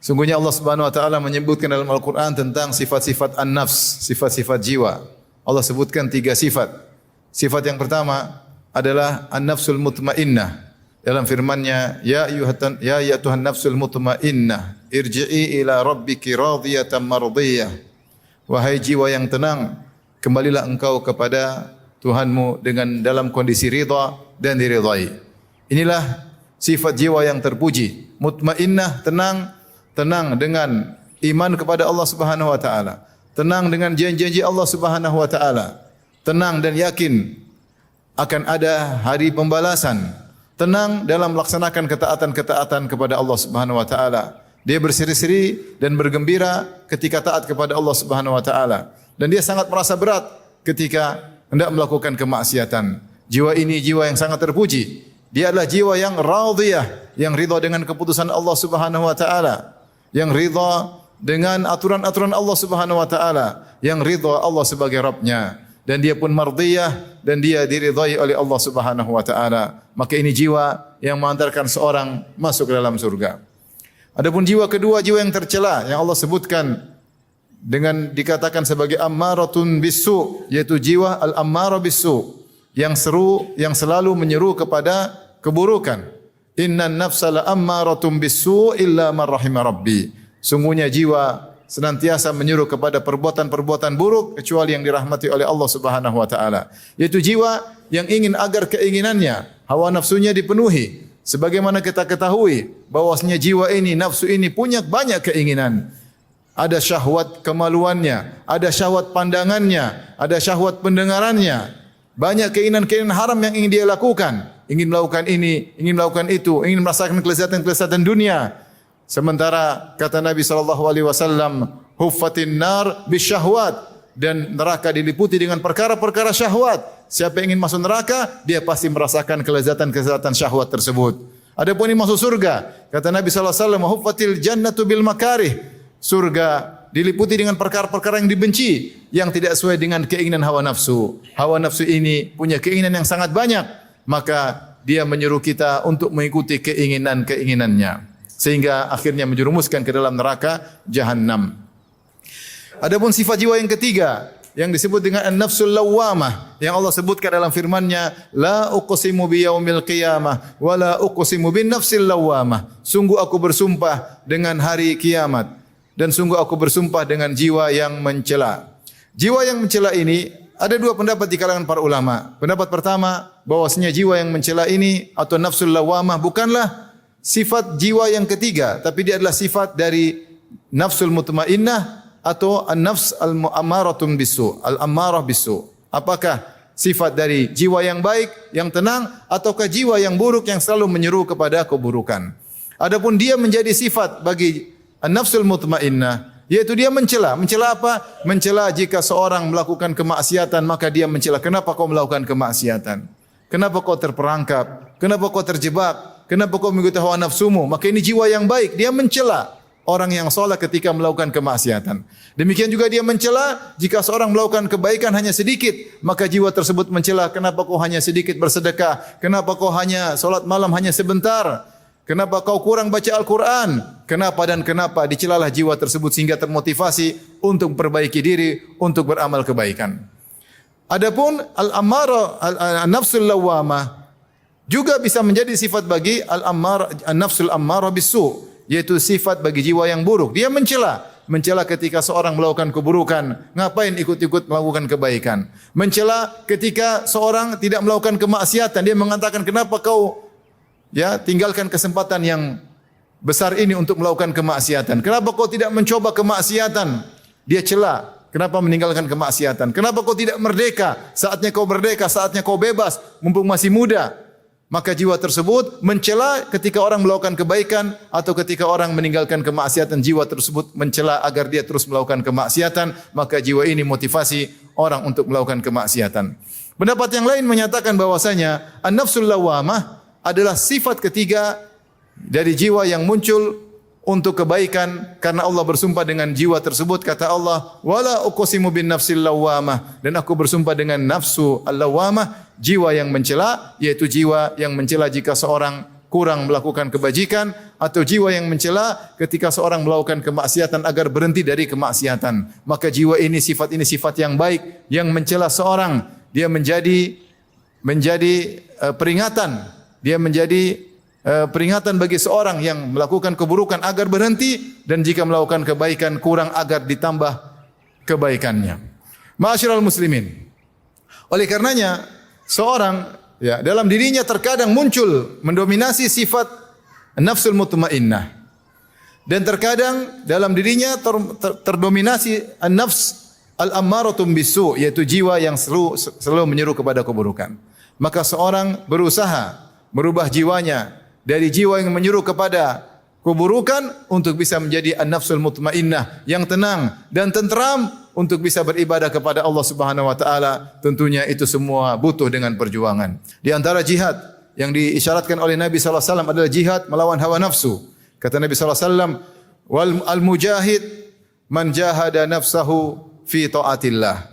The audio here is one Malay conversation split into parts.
Sungguhnya Allah Subhanahu wa taala menyebutkan dalam Al-Qur'an tentang sifat-sifat an-nafs, sifat-sifat jiwa. Allah sebutkan 3 sifat. Sifat yang pertama adalah an-nafsul mutmainnah. Dalam firman-Nya, ya ayyatuhan nafsul mutmainnah, irji'i ila rabbiki radiyatan mardiyah. Wahai jiwa yang tenang, kembalilah engkau kepada Tuhanmu dengan dalam kondisi ridha dan diridhai. Inilah sifat jiwa yang terpuji. Mutmainnah, tenang dengan iman kepada Allah Subhanahu wa taala. Tenang dengan janji-janji Allah Subhanahu wa taala. Tenang dan yakin akan ada hari pembalasan. Tenang dalam melaksanakan ketaatan-ketaatan kepada Allah Subhanahu wa taala. Dia berseri-seri dan bergembira ketika taat kepada Allah Subhanahu wa taala. Dan dia sangat merasa berat ketika hendak melakukan kemaksiatan. Jiwa ini jiwa yang sangat terpuji. Dia adalah jiwa yang radhiyah, yang ridha dengan keputusan Allah Subhanahu wa taala, yang ridha dengan aturan-aturan Allah Subhanahu wa taala, yang ridha Allah sebagai Rabb-Nya. Dan dia pun mardiyah dan dia diridhai oleh Allah Subhanahu wa taala. Maka ini jiwa yang mengantarkan seorang masuk ke dalam surga. Adapun jiwa kedua, jiwa yang tercela yang Allah sebutkan dengan dikatakan sebagai ammaratun bisu, yaitu jiwa al-ammarah bisu, yang selalu menyeru kepada keburukan. Innan nafsa la ammaratun bisu illa man rahima rabbi. Sungguhnya jiwa senantiasa menyuruh kepada perbuatan-perbuatan buruk kecuali yang dirahmati oleh Allah Subhanahu wa taala. Yaitu jiwa yang ingin agar keinginannya, hawa nafsunya dipenuhi. Sebagaimana kita ketahui bahwasanya jiwa ini, nafsu ini punya banyak keinginan. Ada syahwat kemaluannya, ada syahwat pandangannya, ada syahwat pendengarannya. Banyak keinginan-keinginan haram yang ingin dia lakukan. Ingin melakukan ini, ingin melakukan itu, ingin merasakan kelezatan-kelezatan dunia. Sementara kata Nabi SAW, huffatin nar bisyahwat, dan neraka diliputi dengan perkara-perkara syahwat. Siapa yang ingin masuk neraka, dia pasti merasakan kelezatan-kelezatan syahwat tersebut. Adapun yang masuk surga, kata Nabi SAW, huffatil jannatu bil makarih. Surga diliputi dengan perkara-perkara yang dibenci, yang tidak sesuai dengan keinginan hawa nafsu. Hawa nafsu ini punya keinginan yang sangat banyak, maka dia menyuruh kita untuk mengikuti keinginan-keinginannya, sehingga akhirnya menjerumuskan ke dalam neraka jahanam. Adapun sifat jiwa yang ketiga yang disebut dengan an-nafsul lawwamah, yang Allah sebutkan dalam firman-Nya, la uqsimu biyaumil qiyamah wa la uqsimu bin nafsil lawwamah. Sungguh aku bersumpah dengan hari kiamat, dan sungguh aku bersumpah dengan jiwa yang mencela. Jiwa yang mencela ini ada 2 pendapat di kalangan para ulama. Pendapat pertama, bahwasanya jiwa yang mencela ini atau nafsul lawwamah bukanlah sifat jiwa yang ketiga, tapi dia adalah sifat dari nafsul mutmainnah atau an-nafs al-ammaratun bisu, al-ammarah bisu. Apakah sifat dari jiwa yang baik, yang tenang, ataukah jiwa yang buruk yang selalu menyeru kepada keburukan? Adapun dia menjadi sifat bagi an-nafsul mutmainnah, yaitu dia mencela. Mencela apa? Mencela jika seorang melakukan kemaksiatan, maka dia mencela. Kenapa kau melakukan kemaksiatan? Kenapa kau terperangkap? Kenapa kau terjebak? Kenapa kau mengikuti hawa nafsumu? Maka ini jiwa yang baik. Dia mencela orang yang saleh ketika melakukan kemaksiatan. Demikian juga dia mencela jika seorang melakukan kebaikan hanya sedikit, maka jiwa tersebut mencela. Kenapa kau hanya sedikit bersedekah? Kenapa kau hanya salat malam hanya sebentar? Kenapa kau kurang baca Al-Quran? Kenapa dan kenapa? Dicelalah jiwa tersebut sehingga termotivasi untuk memperbaiki diri, untuk beramal kebaikan. Adapun al-ammarah, an-nafsul lawwamah, juga bisa menjadi sifat bagi an-nafsul ammarah bisu, yaitu sifat bagi jiwa yang buruk. Dia mencela ketika seorang melakukan keburukan, ngapain ikut-ikut melakukan kebaikan. Mencela ketika seorang tidak melakukan kemaksiatan, dia mengatakan kenapa kau tinggalkan kesempatan yang besar ini untuk melakukan kemaksiatan. Kenapa kau tidak mencoba kemaksiatan? Dia cela. Kenapa meninggalkan kemaksiatan? Kenapa kau tidak merdeka? Saatnya kau merdeka, saatnya kau bebas, mumpung masih muda. Maka jiwa tersebut mencela ketika orang melakukan kebaikan atau ketika orang meninggalkan kemaksiatan. Jiwa tersebut mencela agar dia terus melakukan kemaksiatan, maka jiwa ini motivasi orang untuk melakukan kemaksiatan. Pendapat yang lain menyatakan bahwasanya an-nafsul lawwamah adalah sifat ketiga dari jiwa yang muncul untuk kebaikan, karena Allah bersumpah dengan jiwa tersebut. Kata Allah, wala uqsimu bin nafsil lawwamah, dan aku bersumpah dengan nafsu al-lawwamah, jiwa yang mencela, yaitu jiwa yang mencela jika seorang kurang melakukan kebajikan, atau jiwa yang mencela ketika seorang melakukan kemaksiatan agar berhenti dari kemaksiatan. Maka jiwa ini sifat yang baik, yang mencela seorang, dia menjadi peringatan. Dia menjadi peringatan bagi seorang yang melakukan keburukan agar berhenti, dan jika melakukan kebaikan kurang agar ditambah kebaikannya. Ma'asyiral muslimin. Oleh karenanya seorang dalam dirinya terkadang muncul mendominasi sifat nafsul mutmainnah, dan terkadang dalam dirinya terdominasi an-nafs al-ammaratum bisu, yaitu jiwa yang selalu menyeru kepada keburukan. Maka seorang berusaha merubah jiwanya dari jiwa yang menyuruh kepada keburukan untuk bisa menjadi an-nafsul mutmainnah yang tenang dan tenteram untuk bisa beribadah kepada Allah Subhanahu wa taala. Tentunya itu semua butuh dengan perjuangan. Di antara jihad yang diisyaratkan oleh Nabi sallallahu alaihi wasallam adalah jihad melawan hawa nafsu. Kata Nabi sallallahu alaihi wasallam, "Wal al-mujahid man jahada nafsahu fi taatillah."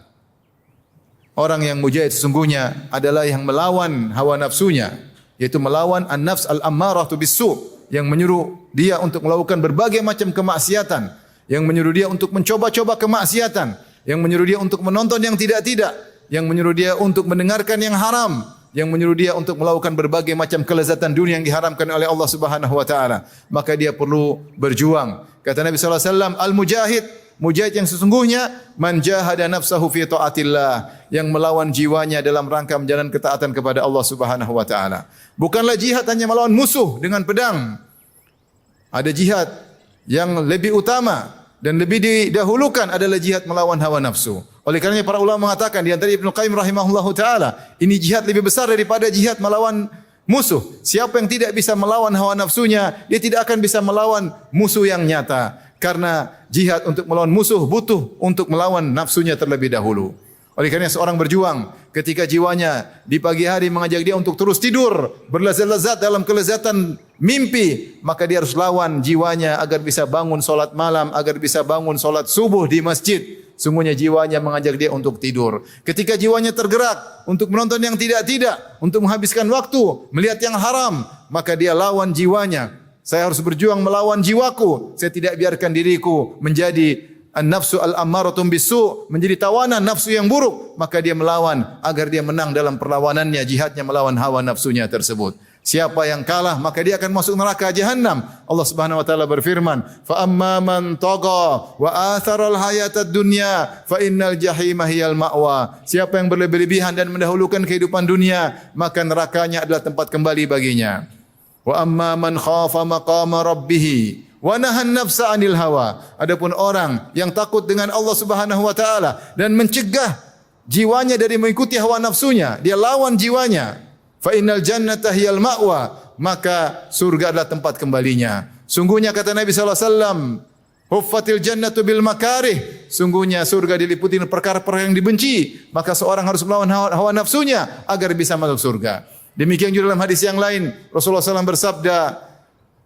Orang yang mujahid sesungguhnya adalah yang melawan hawa nafsunya, yaitu melawan an-nafs al-ammaratu bis-su, yang menyuruh dia untuk melakukan berbagai macam kemaksiatan, yang menyuruh dia untuk mencoba-coba kemaksiatan, yang menyuruh dia untuk menonton yang tidak-tidak, yang menyuruh dia untuk mendengarkan yang haram, yang menyuruh dia untuk melakukan berbagai macam kelezatan dunia yang diharamkan oleh Allah Subhanahu wa taala. Maka dia perlu berjuang. Kata Nabi sallallahu alaihi wasallam, al-mujahid, mujahid yang sesungguhnya man jahada nafsahu fi taatillah, yang melawan jiwanya dalam rangka menjalankan ketaatan kepada Allah Subhanahu wa taala. Bukanlah jihad hanya melawan musuh dengan pedang. Ada jihad yang lebih utama dan lebih didahulukan adalah jihad melawan hawa nafsu. Oleh karenanya para ulama mengatakan, di antara Ibnu Qayyim rahimahullahu taala, ini jihad lebih besar daripada jihad melawan musuh. Siapa yang tidak bisa melawan hawa nafsunya, dia tidak akan bisa melawan musuh yang nyata. Karena jihad untuk melawan musuh butuh untuk melawan nafsunya terlebih dahulu. Oleh karena seorang berjuang ketika jiwanya di pagi hari mengajak dia untuk terus tidur, berlezat-lezat dalam kelezatan mimpi, maka dia harus lawan jiwanya agar bisa bangun solat malam, agar bisa bangun solat subuh di masjid. Sungguhnya jiwanya mengajak dia untuk tidur. Ketika jiwanya tergerak untuk menonton yang tidak-tidak, untuk menghabiskan waktu melihat yang haram, maka dia lawan jiwanya. Saya harus berjuang melawan jiwaku. Saya tidak biarkan diriku menjadi an-nafsu al-ammaratum bisu, menjadi tawanan nafsu yang buruk. Maka dia melawan agar dia menang dalam perlawanannya, jihadnya melawan hawa nafsunya tersebut. Siapa yang kalah maka dia akan masuk neraka jahanam. Allah Subhanahu wa taala berfirman, "Fa amma man tagha wa athara al-hayatad dunya fa innal jahima hiyal ma'wa." Siapa yang berlebih-lebihan dan mendahulukan kehidupan dunia, maka nerakanya adalah tempat kembali baginya. Wa amma man khafa maqama rabbih wa nahan nafsa 'anil hawa. Adapun orang yang takut dengan Allah Subhanahu wa taala dan mencegah jiwanya dari mengikuti hawa nafsunya, dia lawan jiwanya. Fa innal jannata hiyal ma'wa, maka surga adalah tempat kembalinya. Sungguhnya kata Nabi sallallahu alaihi wasallam, huffatil jannatu bil makarih. Sungguhnya surga diliputi dengan perkara-perkara yang dibenci, maka seorang harus melawan hawa nafsunya agar bisa masuk surga. Demikian juga dalam hadis yang lain Rasulullah SAW bersabda,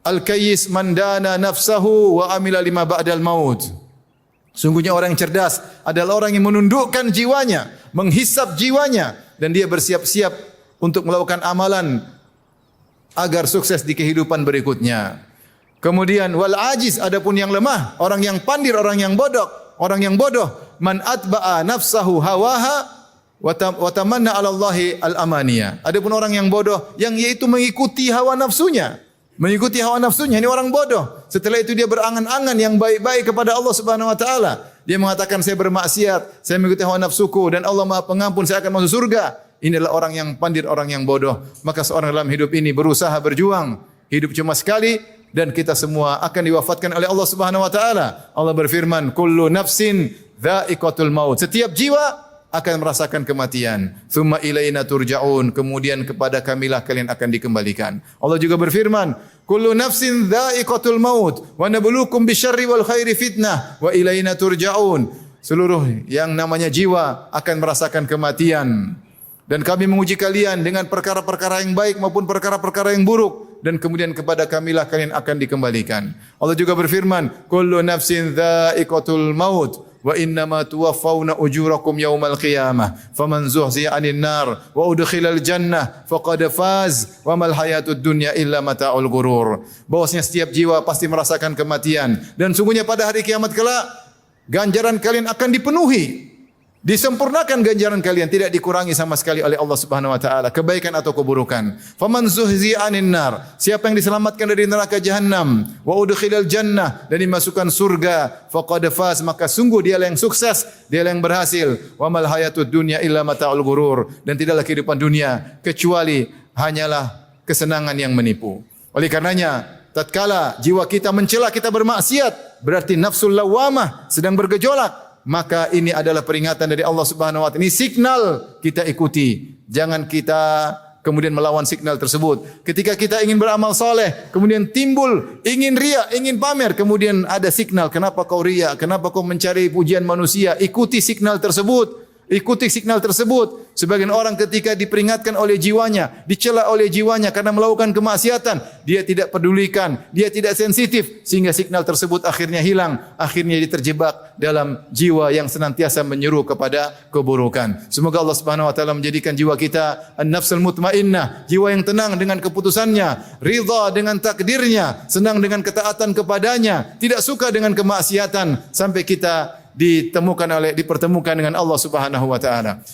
al-kayyis man dana nafsahu wa amila lima ba'dal maut. Sungguhnya orang yang cerdas adalah orang yang menundukkan jiwanya, menghisap jiwanya, dan dia bersiap-siap untuk melakukan amalan agar sukses di kehidupan berikutnya. Kemudian wal ajiz, adapun yang lemah, orang yang pandir, orang yang bodoh, man atba'a nafsahu hawaha wa tamanna 'ala Allahi al-amaniya. Adapun orang yang bodoh, yang yaitu mengikuti hawa nafsunya. Mengikuti hawa nafsunya, ini orang bodoh. Setelah itu dia berangan-angan yang baik-baik kepada Allah Subhanahu wa taala. Dia mengatakan saya bermaksiat, saya mengikuti hawa nafsuku dan Allah Maha Pengampun, saya akan masuk surga. Ini adalah orang yang pandir, orang yang bodoh. Maka seorang dalam hidup ini berusaha berjuang. Hidup cuma sekali dan kita semua akan diwafatkan oleh Allah Subhanahu wa taala. Allah berfirman, "Kullu nafsin dha'iqatul maut." Setiap jiwa akan merasakan kematian. Tsumma ilaina turja'un. Kemudian kepada kamilah kalian akan dikembalikan. Allah juga berfirman, "Kullu nafsin dha'iqatul maut wa nabluukum bisyarri wal khairi fitnah wa ilaina turja'un." Seluruh yang namanya jiwa akan merasakan kematian. Dan kami menguji kalian dengan perkara-perkara yang baik maupun perkara-perkara yang buruk, dan kemudian kepada kamilah kalian akan dikembalikan. Allah juga berfirman, "Kullu nafsin dha'iqatul maut wa innama tuwaffawna ujurakum yaumal qiyamah faman zuhziya 'anil nar wa udkhilal jannah faqad faz wa mal hayatud dunya illa mata'ul ghurur. Bahwasanya setiap jiwa pasti merasakan kematian dan sungguhnya pada hari kiamat kelak ganjaran kalian akan dipenuhi. Disempurnakan ganjaran kalian, tidak dikurangi sama sekali oleh Allah Subhanahu wa taala, kebaikan atau keburukan. Faman zuhziya 'anil nar, siapa yang diselamatkan dari neraka jahanam, wa udkhilal jannah, dan dimasukkan surga, faqad faz, maka sungguh dialah yang sukses, dialah yang berhasil. Wa mal hayatud dunya illa mata'ul ghurur, dan tidaklah kehidupan dunia kecuali hanyalah kesenangan yang menipu. Oleh karenanya, tatkala jiwa kita mencela kita bermaksiat, berarti nafsul lawamah sedang bergejolak. Maka ini adalah peringatan dari Allah Subhanahu wa taala. Ini signal kita ikuti. Jangan kita kemudian melawan signal tersebut. Ketika kita ingin beramal soleh, kemudian timbul ingin riya, ingin pamer, kemudian ada signal, kenapa kau riya? Kenapa kau mencari pujian manusia? Ikuti signal tersebut. Ikuti signal tersebut. Sebagian orang ketika diperingatkan oleh jiwanya, dicela oleh jiwanya karena melakukan kemaksiatan, dia tidak pedulikan, dia tidak sensitif, sehingga signal tersebut akhirnya hilang, akhirnya dia terjebak dalam jiwa yang senantiasa menyeru kepada keburukan. Semoga Allah Subhanahu wa taala menjadikan jiwa kita an-nafsul mutmainnah, jiwa yang tenang dengan keputusannya, ridha dengan takdirnya, senang dengan ketaatan kepadanya, tidak suka dengan kemaksiatan sampai kita dipertemukan dengan Allah Subhanahu wa taala.